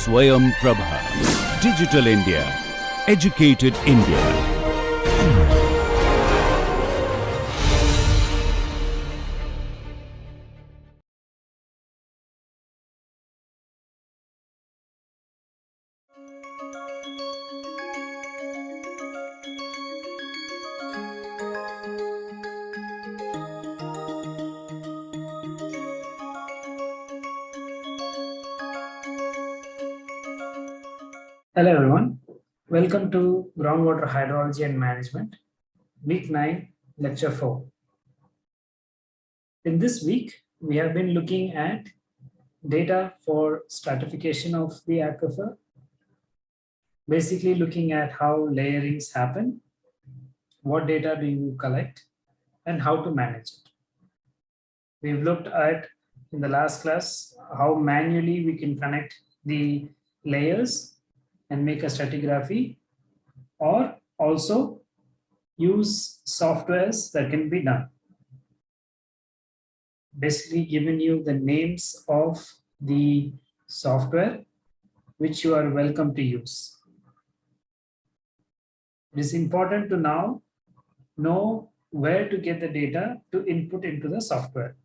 Swayam Prabha. Digital India. Educated India. Hello everyone, welcome to Groundwater Hydrology and Management, Week 9, Lecture 4. In this week, we have been looking at data for stratification of the aquifer, basically looking at how layerings happen, what data do you collect, and how to manage it. We've looked at, in the last class, how manually we can connect the layers and make a stratigraphy, or also use softwares that can be done. Basically given you the names of the software which you are welcome to use. It is important to now know where to get the data to input into the software.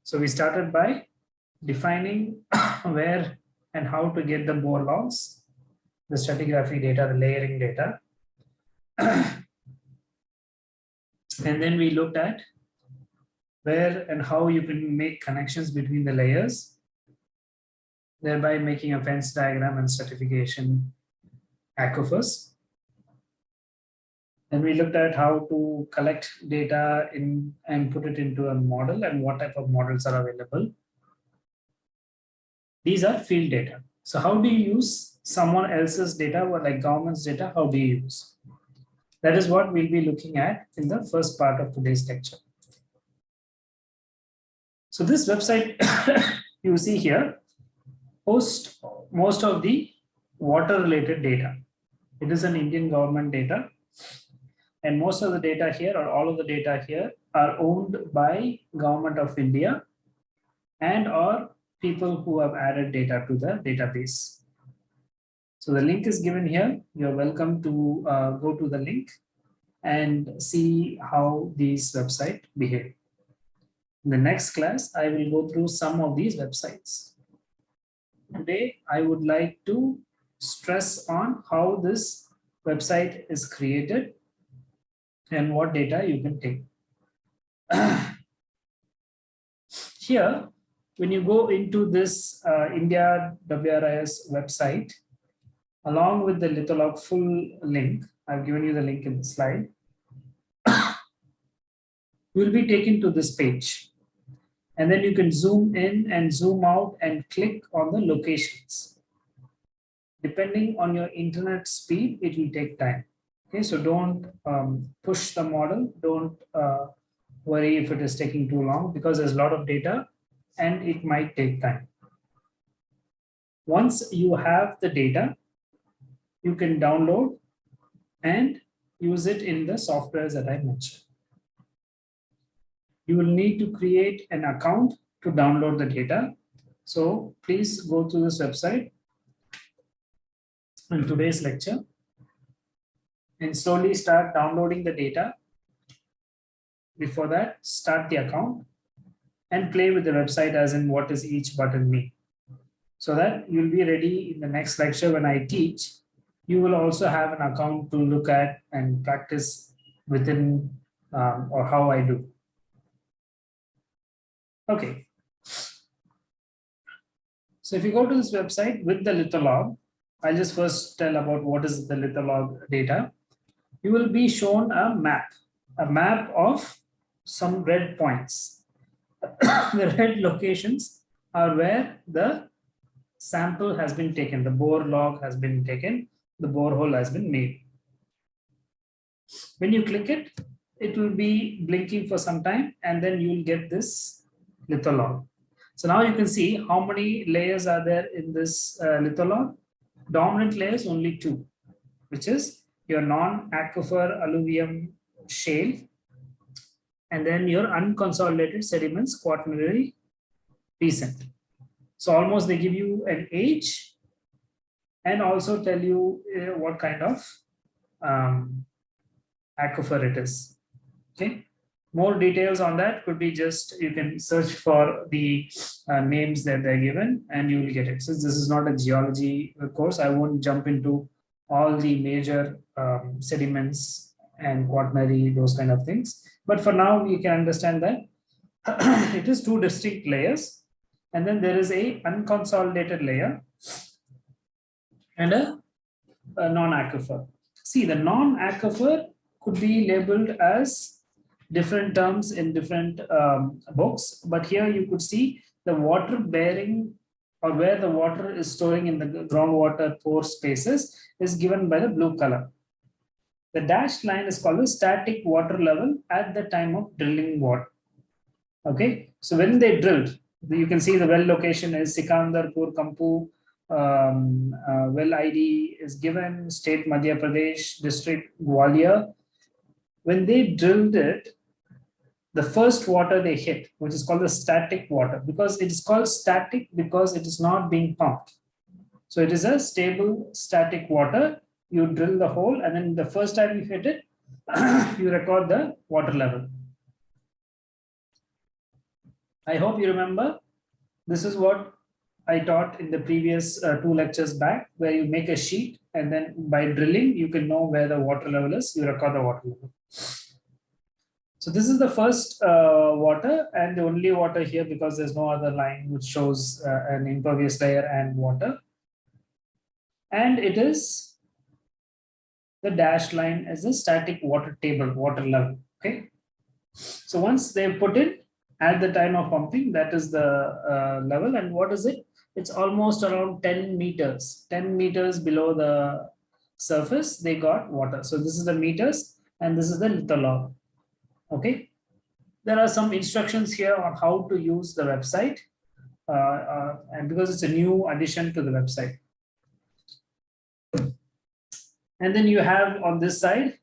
So we started by defining where and how to get the bore logs, the stratigraphy data, the layering data. And then we looked at where and how you can make connections between the layers, thereby making a fence diagram and stratification aquifers. Then we looked at how to collect data in and put it into a model and what type of models are available. These are field data. So how do you use someone else's data, or like government's data? How do you use? That is what we'll be looking at in the first part of today's lecture. So this website you see here hosts most of the water related data. It is an Indian government data, and most of the data here, or all of the data here, are owned by Government of India and or people who have added data to the database. So the link is given here. You're welcome to go to the link and see how these websites behave. In the next class, I will go through some of these websites. Today, I would like to stress on how this website is created and what data you can take. Here, when you go into this India WRIS website, along with the litholog full link, I've given you the link in the slide, you will be taken to this page. And then you can zoom in and zoom out and click on the locations. Depending on your internet speed, it will take time. Okay, so don't push the model. Don't worry if it is taking too long, because there's a lot of data and it might take time. Once you have the data, you can download and use it in the softwares that I mentioned. You will need to create an account to download the data. So please go to this website in today's lecture and slowly start downloading the data. Before that, start the account and play with the website as in what is each button mean. So that you'll be ready in the next lecture when I teach. You will also have an account to look at and practice within or how I do. Okay. So if you go to this website with the litholog, I'll just first tell about what is the litholog data. You will be shown a map of some red points. The red locations are where the sample has been taken, the bore log has been taken, the borehole has been made. When you click it, it will be blinking for some time and then you will get this litholog. So now you can see how many layers are there in this litholog. Dominant layers only 2, which is your non-aquifer alluvium shale and then your unconsolidated sediments quaternary recent. So almost they give you an age and also tell you what kind of aquifer it is. Okay. More details on that could be just, you can search for the names that they're given and you will get it. Since this is not a geology course, I won't jump into all the major sediments and quaternary, those kind of things. But for now, you can understand that it is two distinct layers. And then there is a unconsolidated layer and a non-aquifer. See, the non-aquifer could be labeled as different terms in different books, but here you could see the water bearing, or where the water is storing in the groundwater pore spaces, is given by the blue color. The dashed line is called the static water level at the time of drilling water. Okay, so when they drilled, you can see the well location is Sikandarpur, Kampu. Well ID is given, state Madhya Pradesh, district Gwalior. When they drilled it, the first water they hit, which is called the static water, because it is called static because it is not being pumped. So it is a stable static water. You drill the hole, and then the first time you hit it, you record the water level. I hope you remember. This is what I taught in the previous 2 lectures back, where you make a sheet, and then by drilling, you can know where the water level is. You record the water level. So this is the first water, and the only water here, because there's no other line which shows an impervious layer and water. And it is the dashed line as a static water table, water level. Okay. So once they put it at the time of pumping, that is the level. And what is it? It's almost around 10 meters. 10 meters below the surface, they got water. So this is the meters, and this is the litholog. Okay, there are some instructions here on how to use the website, and because it's a new addition to the website. And then you have on this side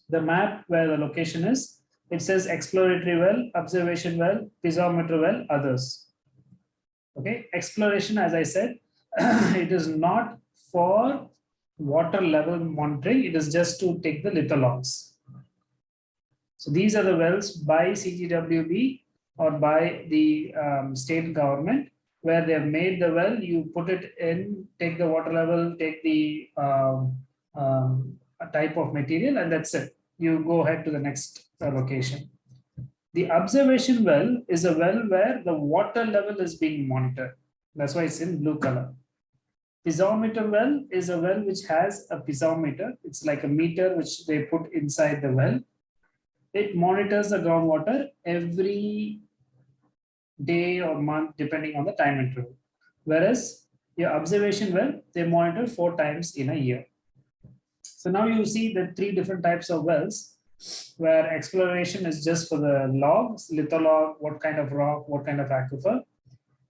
the map where the location is. It says exploratory well, observation well, piezometer well, others. Okay, exploration, as I said, it is not for water level monitoring. It is just to take the lithologs. So these are the wells by CGWB or by the state government, where they have made the well. You put it in, take the water level, take the type of material, and that's it. You go ahead to the next location. The observation well is a well where the water level is being monitored. That's why it's in blue color. Piezometer well is a well which has a piezometer. It's like a meter which they put inside the well. It monitors the groundwater every day or month, depending on the time interval. Whereas your observation well, they monitor 4 times in a year. So now you see the 3 different types of wells, where exploration is just for the logs, litholog, what kind of rock, what kind of aquifer.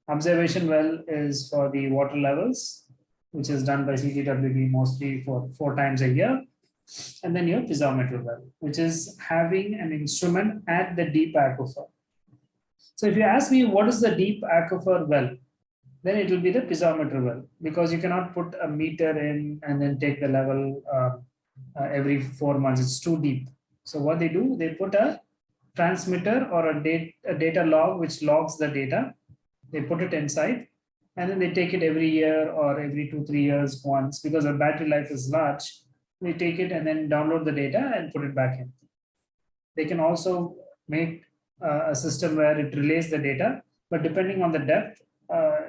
Observation well is for the water levels, which is done by CGWB mostly for 4 times a year. And then your piezometer well, which is having an instrument at the deep aquifer. So if you ask me what is the deep aquifer well, then it will be the piezometer well, because you cannot put a meter in and then take the level every 4 months. It's too deep. So what they do, they put a transmitter or a data log which logs the data. They put it inside, and then they take it every year or every 2-3 years once, because the battery life is large. They take it and then download the data and put it back in. They can also make a system where it relays the data, but depending on the depth,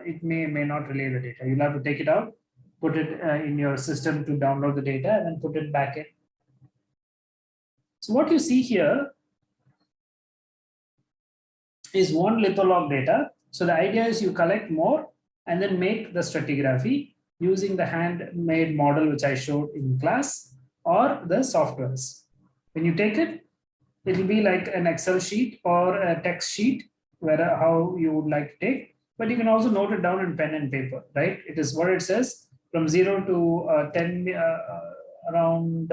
it may not relay the data. You'll have to take it out, put it in your system to download the data, and then put it back in. So what you see here is one litholog data. So the idea is you collect more and then make the stratigraphy using the handmade model which I showed in class, or the softwares. When you take it, it will be like an Excel sheet or a text sheet, where how you would like to take, but you can also note it down in pen and paper, right? It is what it says, from 0 to 10, around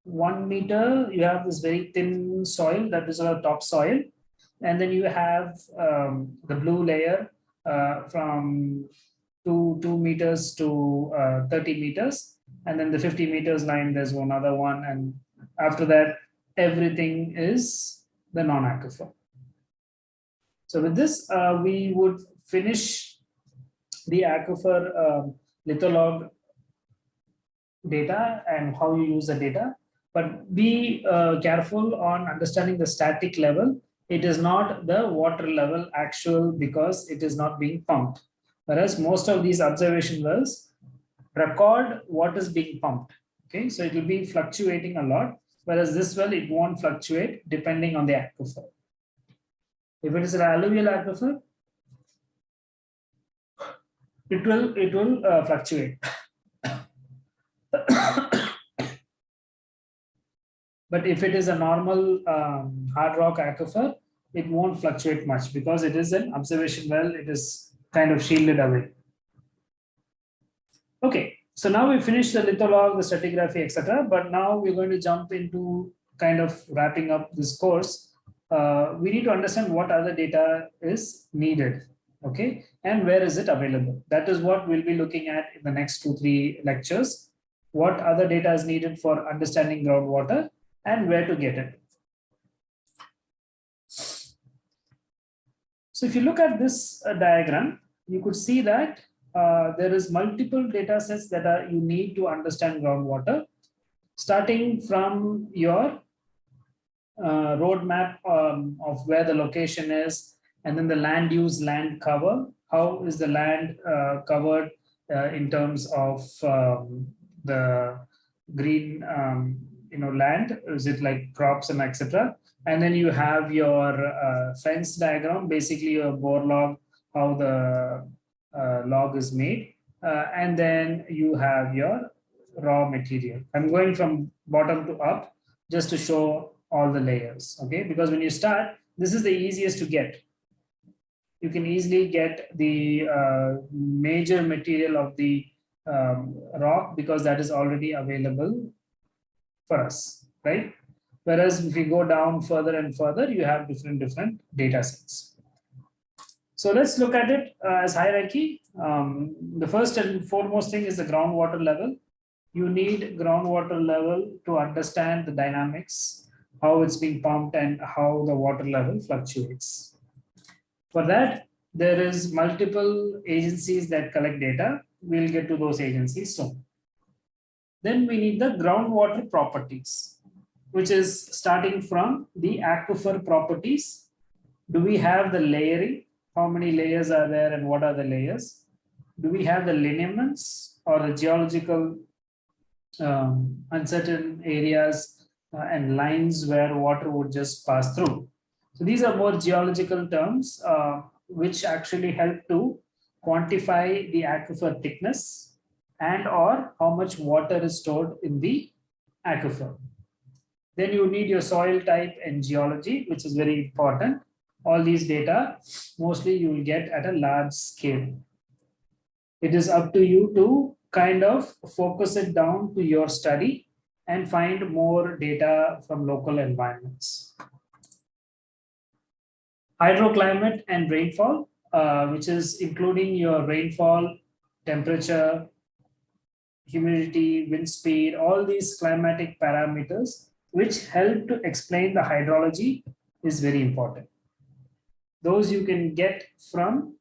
1 meter, you have this very thin soil, that is our topsoil. And then you have the blue layer from 2 meters to 30 meters. And then the 50 meters line, there's another one. And after that, everything is the non-aquifer. So with this, we would finish the aquifer litholog data and how you use the data. But be careful on understanding the static level. It is not the water level actual because it is not being pumped. Whereas most of these observation wells record what is being pumped. Okay, so it will be fluctuating a lot. Whereas this well, it won't fluctuate depending on the aquifer. If it is an alluvial aquifer, it will fluctuate. But if it is a normal hard rock aquifer, it won't fluctuate much because it is an observation well. It is kind of shielded away. Okay, so now we finished the litholog, the stratigraphy, etc. But now we're going to jump into kind of wrapping up this course. We need to understand what other data is needed, okay, and where is it available. That is what we'll be looking at in the next 2-3 lectures. What other data is needed for understanding groundwater and where to get it. So if you look at this diagram, you could see that there is multiple data sets that you need to understand groundwater, starting from your roadmap of where the location is, and then the land use, land cover. How is the land covered in terms of the green land? Is it like crops and etc.? And then you have your fence diagram, basically your bore log, how the log is made, and then you have your raw material. I'm going from bottom to up just to show all the layers, okay? Because when you start, this is the easiest to get. You can easily get the major material of the rock because that is already available for us, right? Whereas if you go down further and further, you have different data sets. So let's look at it as hierarchy. The first and foremost thing is the groundwater level. You need groundwater level to understand the dynamics, how it's being pumped and how the water level fluctuates. For that, there is multiple agencies that collect data. We'll get to those agencies soon. Then we need the groundwater properties, which is starting from the aquifer properties. Do we have the layering? How many layers are there and what are the layers? Do we have the lineaments or the geological uncertain areas and lines where water would just pass through? So these are more geological terms which actually help to quantify the aquifer thickness and or how much water is stored in the aquifer. Then you need your soil type and geology, which is very important. All these data, mostly you will get at a large scale. It is up to you to kind of focus it down to your study and find more data from local environments. Hydroclimate and rainfall, which is including your rainfall, temperature, humidity, wind speed, all these climatic parameters which help to explain the hydrology is very important. Those you can get from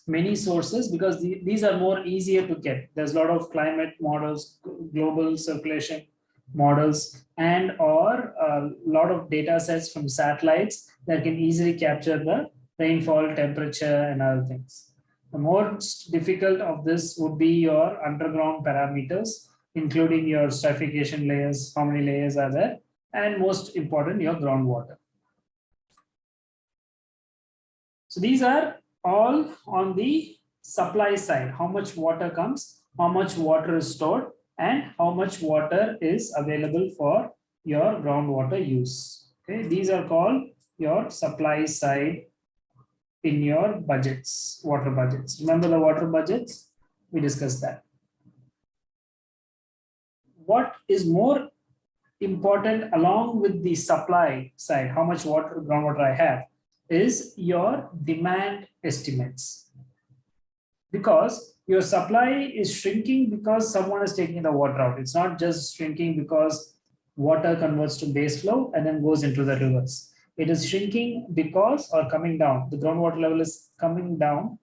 many sources because these are more easier to get. There's a lot of climate models, global circulation models, and or a lot of data sets from satellites that can easily capture the rainfall, temperature, and other things. The most difficult of this would be your underground parameters, including your stratification layers, how many layers are there, and most important, your groundwater. So these are all on the supply side, how much water comes, how much water is stored, and how much water is available for your groundwater use. Okay, these are called your supply side in your budgets, water budgets. Remember the water budgets? We discussed that. What is more important along with the supply side, how much water, groundwater I have, is your demand estimates. because your supply is shrinking because someone is taking the water out. It's not just shrinking because water converts to base flow and then goes into the rivers. It is shrinking because, or coming down, the groundwater level is coming down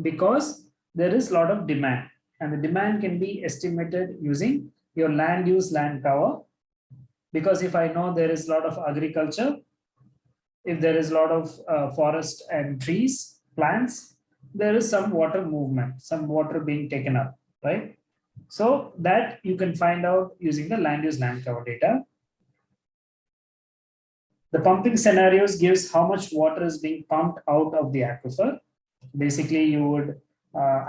because there is a lot of demand, and the demand can be estimated using your land use, land cover. Because if I know there is a lot of agriculture, if there is a lot of forest and trees, plants, there is some water movement, some water being taken up, right? So that you can find out using the land use, land cover data. The pumping scenarios gives how much water is being pumped out of the aquifer. Basically, you would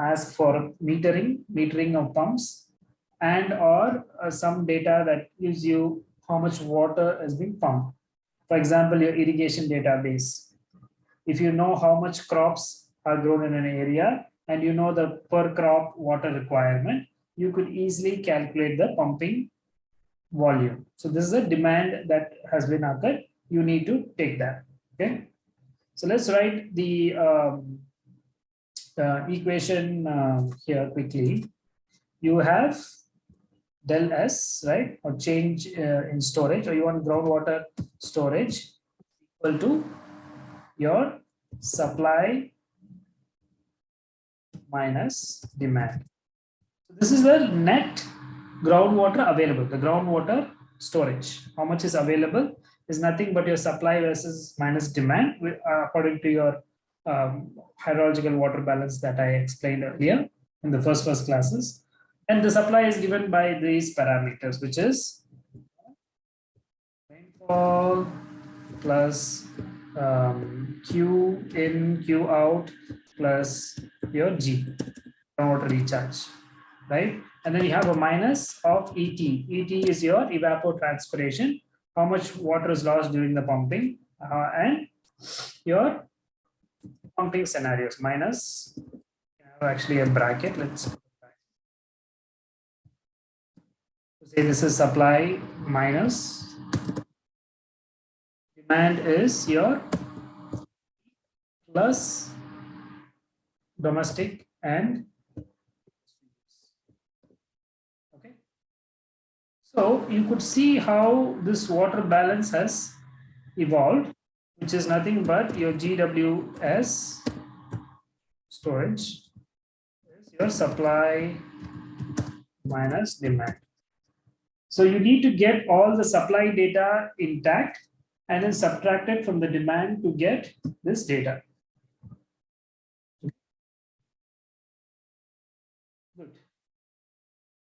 ask for metering of pumps, and or some data that gives you how much water is being pumped. For example, your irrigation database. If you know how much crops are grown in an area and you know the per crop water requirement, you could easily calculate the pumping volume. So this is a demand that has been occurred. You need to take that. Okay. So let's write the equation here quickly. You have del S, right? Or change in storage, or you want groundwater storage equal to your supply minus demand. So this is the net groundwater available, the groundwater storage. How much is available is nothing but your supply versus minus demand according to your hydrological water balance that I explained earlier in the first classes. And the supply is given by these parameters, which is rainfall plus Q in, Q out plus your G, groundwater recharge, right? And then you have a minus of ET. ET is your evapotranspiration, how much water is lost during the pumping, and your pumping scenarios minus, actually a bracket, let's say this is supply minus demand is your plus domestic and okay. So you could see how this water balance has evolved, which is nothing but your GWS storage is your supply minus demand. So you need to get all the supply data intact and then subtract it from the demand to get this data. Good.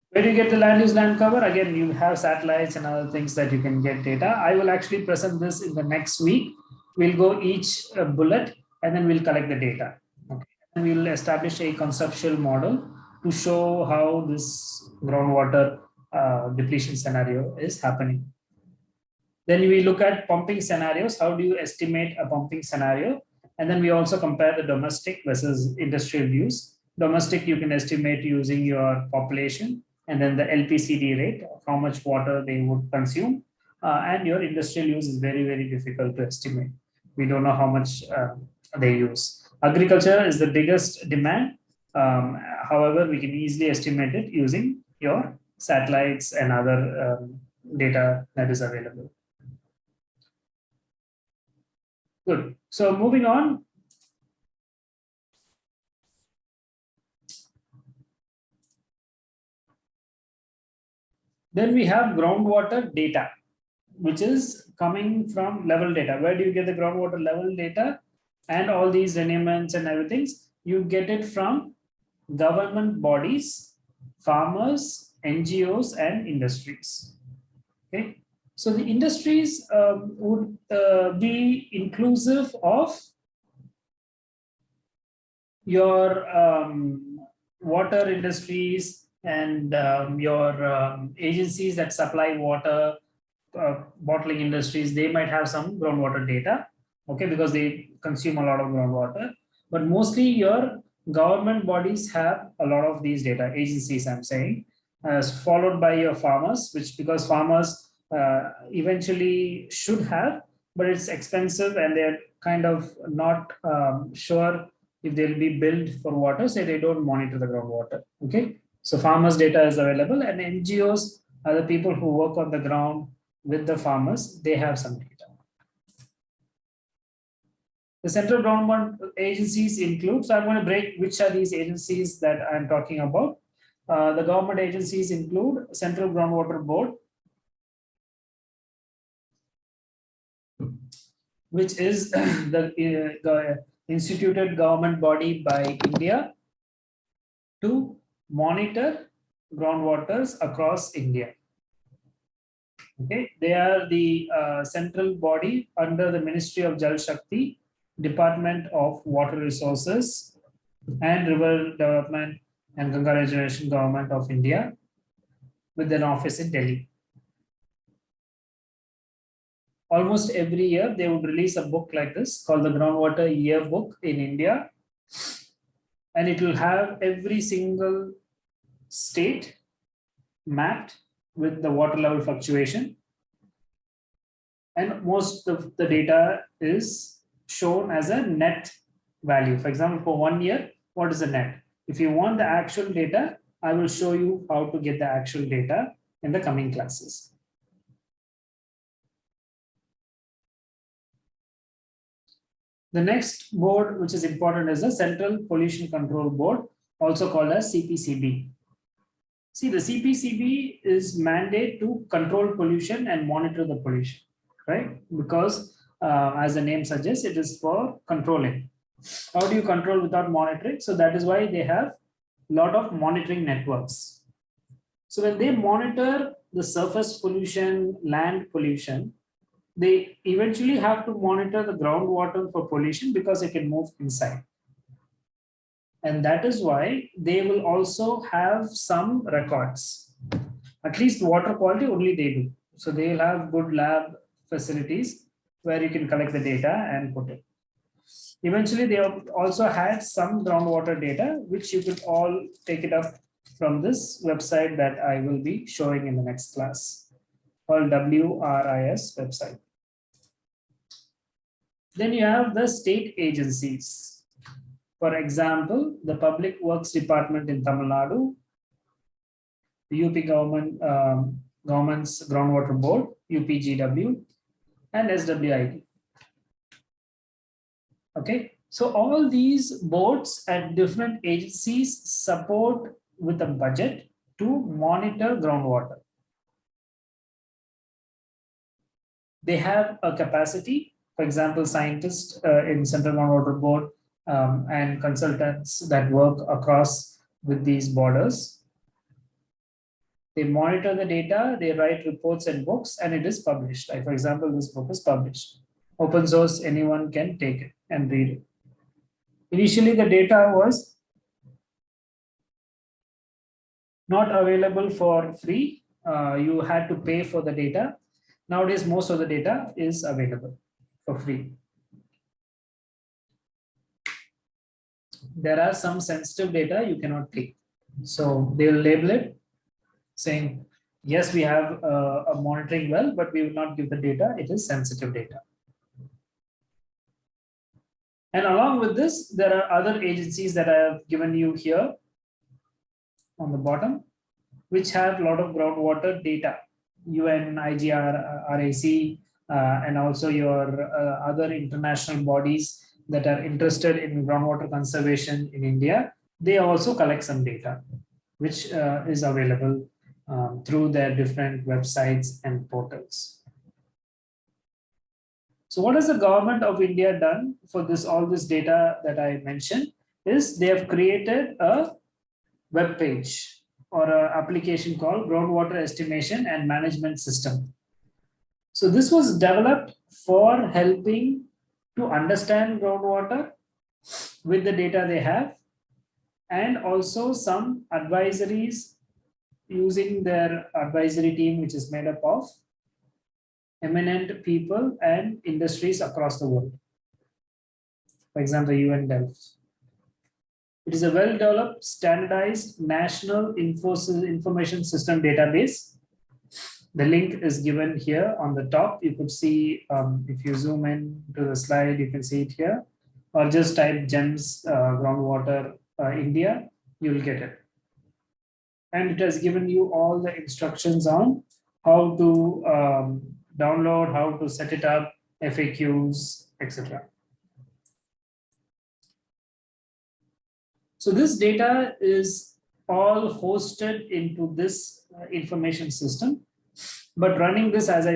Where do you get the land use, land cover? Again, you have satellites and other things that you can get data. I will actually present this in the next week. We'll go each bullet and then we'll collect the data. Okay. And we'll establish a conceptual model to show how this groundwater depletion scenario is happening. Then we look at pumping scenarios. How do you estimate a pumping scenario? And then we also compare the domestic versus industrial use. Domestic, you can estimate using your population and then the LPCD rate, how much water they would consume. And your industrial use is very, very difficult to estimate. We don't know how much they use. Agriculture is the biggest demand. However, we can easily estimate it using your satellites and other data that is available. Good. So moving on. Then we have groundwater data, which is coming from level data. Where do you get the groundwater level data and all these lineaments and everything? You get it from government bodies, farmers, NGOs, and industries. Okay. So the industries would be inclusive of your water industries and your agencies that supply water, bottling industries. They might have some groundwater data, okay, because they consume a lot of groundwater. But mostly your government bodies have a lot of these data, agencies I'm saying, followed by your farmers, which because farmers eventually should have, but it's expensive and they're kind of not sure if they'll be billed for water, say they don't monitor the groundwater. Okay, so farmers' data is available, and NGOs are the people who work on the ground with the farmers. They have some data. The central government agencies include, so I'm going to break which are these agencies that I'm talking about. The government agencies include Central Groundwater Board, which is the instituted government body by India to monitor groundwaters across India. Okay, they are the central body under the Ministry of Jal Shakti, Department of Water Resources and River Development and Ganga Regeneration Government of India, with an office in Delhi. Almost every year they would release a book like this called the Groundwater Yearbook in India, and it will have every single state mapped with the water level fluctuation, and most of the data is shown as a net value. For example, for 1 year, what is the net? If you want the actual data, I will show you how to get the actual data in the coming classes. The next board, which is important, is the Central Pollution Control Board, also called as CPCB. See, the CPCB is mandate to control pollution and monitor the pollution, right? Because as the name suggests, it is for controlling. How do you control without monitoring? So that is why they have a lot of monitoring networks. So when they monitor the surface pollution, land pollution, they eventually have to monitor the groundwater for pollution because it can move inside. And that is why they will also have some records. At least water quality only they do. So they will have good lab facilities where you can collect the data and put it. Eventually, they also had some groundwater data, which you could all take it up from this website that I will be showing in the next class, called WRIS website. Then you have the state agencies. For example, the Public Works Department in Tamil Nadu, the UP government's Groundwater Board, UPGW, and SWIT. Okay, so all these boards and different agencies support with a budget to monitor groundwater. They have a capacity, for example, scientists in Central Groundwater Board and consultants that work across with these borders. They monitor the data, they write reports and books, and it is published. Like, for example, this book is published. Open source, anyone can take it and read it. Initially, the data was not available for free. You had to pay for the data. Nowadays, most of the data is available for free. There are some sensitive data you cannot take. So they will label it saying, yes, we have a monitoring well, but we will not give the data. It is sensitive data. And along with this, there are other agencies that I have given you here on the bottom, which have a lot of groundwater data, UN, IGR, RAC, and also your other international bodies that are interested in groundwater conservation in India. They also collect some data, which is available through their different websites and portals. So what has the government of India done for this, all this data that I mentioned, is they have created a web page or an application called Groundwater Estimation and Management System. So this was developed for helping to understand groundwater with the data they have, and also some advisories using their advisory team, which is made up of eminent people and industries across the world. For example, UN Delft. It is a well-developed, standardized national information system database. The link is given here on the top. You could see, if you zoom in to the slide, you can see it here. or just type GEMS groundwater India, you'll get it. And it has given you all the instructions on how to download, how to set it up, FAQs, etc. So this data is all hosted into this information system. But running this, as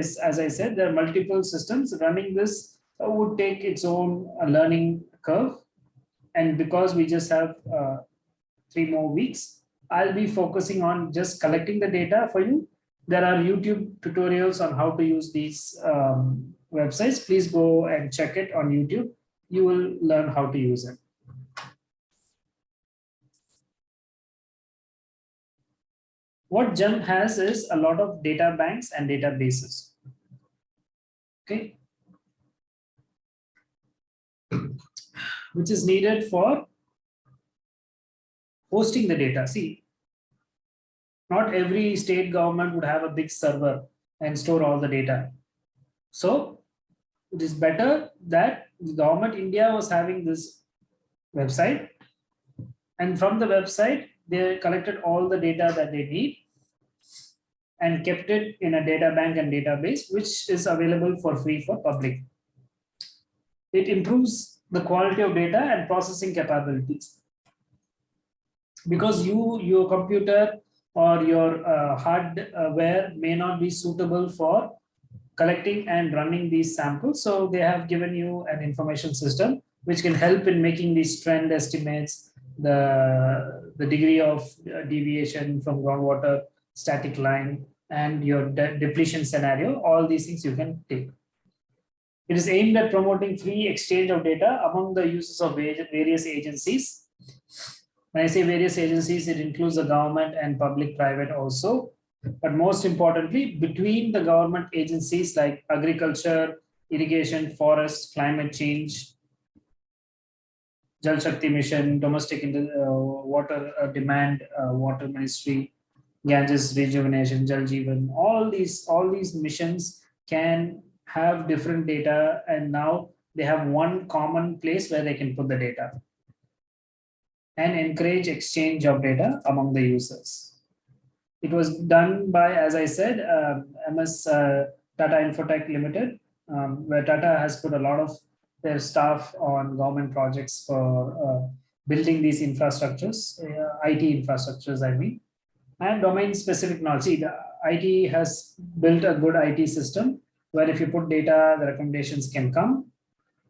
I said, there are multiple systems. Running this would take its own learning curve. And because we just have 3 more weeks, I'll be focusing on just collecting the data for you. There are YouTube tutorials on how to use these websites. Please go and check it on YouTube. You will learn how to use it. What GEM has is a lot of data banks and databases. Okay. Which is needed for hosting the data. See, not every state government would have a big server and store all the data. So it is better that the government India was having this website, and from the website, they collected all the data that they need and kept it in a data bank and database, which is available for free for public. It improves the quality of data and processing capabilities. Because your computer or your hardware may not be suitable for collecting and running these samples. So they have given you an information system which can help in making these trend estimates, the degree of deviation from groundwater static line, and your depletion scenario. All these things you can take. It is aimed at promoting free exchange of data among the users of various agencies. When I say various agencies, it includes the government and public-private also. But most importantly, between the government agencies like agriculture, irrigation, forest, climate change, Jal Shakti Mission, domestic water demand, water ministry, Ganges rejuvenation, Jal Jeevan, all these missions can have different data, and now they have one common place where they can put the data and encourage exchange of data among the users. It was done by, as I said, MS Tata Infotech Limited, where Tata has put a lot of their staff on government projects for building these infrastructures, IT infrastructures, I mean, and domain specific knowledge. See, the IT has built a good IT system where if you put data, the recommendations can come.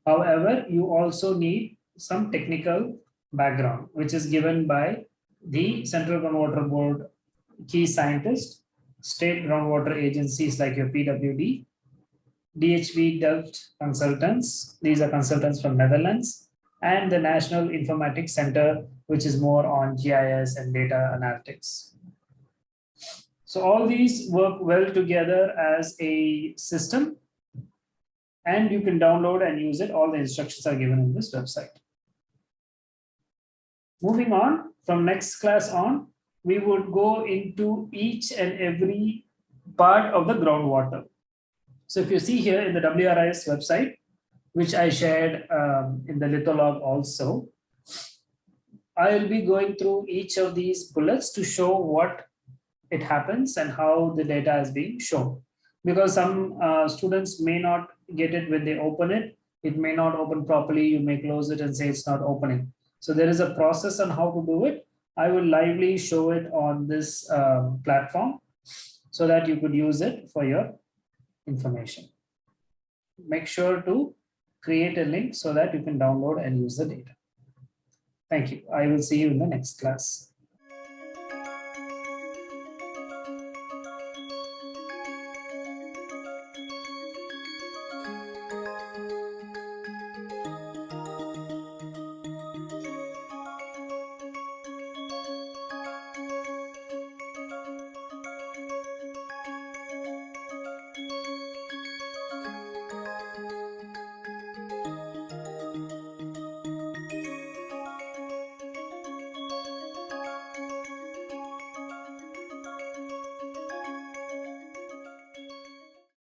However, you also need some technical background, which is given by the Central Groundwater Board key scientists, state groundwater agencies like your PWD, DHV Delft consultants. These are consultants from Netherlands, and the National Informatics Center, which is more on GIS and data analytics. So all these work well together as a system, and you can download and use it. All the instructions are given in this website. Moving on, from next class on, we would go into each and every part of the groundwater. So if you see here in the WRIS website, which I shared in the litholog also, I will be going through each of these bullets to show what it happens and how the data is being shown. Because some students may not get it when they open it. It may not open properly. You may close it and say it's not opening. So there is a process on how to do it. I will lively show it on this platform so that you could use it for your information. Make sure to create a link so that you can download and use the data. Thank you. I will see you in the next class.